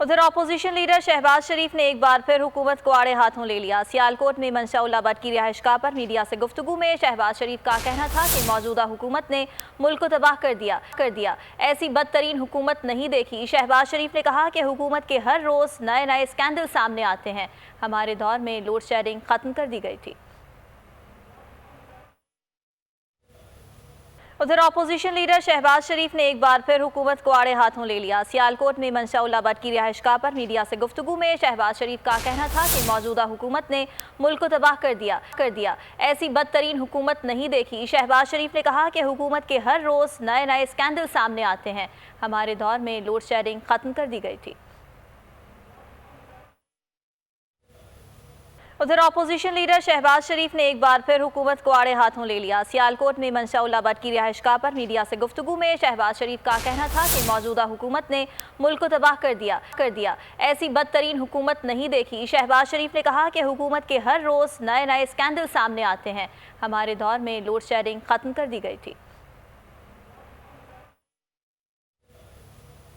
उधर opposition leader Shahbaz शरीफ ने एक बार फिर हुकूमत को आड़े हाथों ले लिया। सियालकोट में मंशा भट्ट की रिहाइशगाह पर मीडिया से गुफ्तगू में शहबाज शरीफ का कहना था कि मौजूदा हुकूमत ने मुल्क को तबाह कर दिया। ऐसी बदतरीन हुकूमत नहीं देखी। शहबाज शरीफ ने कहा कि हुकूमत के हर रोज नए नए स्कैंडल सामने आते हैं। हमारे दौर में लोड शेडिंग खत्म कर दी गई थी। उधर अपोजिशन लीडर शहबाज शरीफ ने एक बार फिर हुकूमत को आड़े हाथों ले लिया। सियालकोट में मंशा भट्ट की रिहाइशगाह पर मीडिया से गुफ्तगू में शहबाज शरीफ का कहना था कि मौजूदा हुकूमत ने मुल्क को तबाह कर दिया। ऐसी बदतरीन हुकूमत नहीं देखी। शहबाज शरीफ ने कहा कि हुकूमत के हर रोज नए नए स्कैंडल सामने आते हैं। हमारे दौर में लोड शेडिंग खत्म कर दी गई थी। उधर अपोजिशन लीडर शहबाज शरीफ ने एक बार फिर हुकूमत को आड़े हाथों ले लिया। सियालकोट में मंशा भट्ट की रिहाइशगाह पर मीडिया से गुफ्तगू में शहबाज शरीफ का कहना था कि मौजूदा हुकूमत ने मुल्क को तबाह कर दिया। ऐसी बदतरीन हुकूमत नहीं देखी। शहबाज शरीफ ने कहा कि हुकूमत के हर रोज नए नए स्कैंडल सामने आते हैं। हमारे दौर में लोड शेडिंग खत्म कर दी गई थी।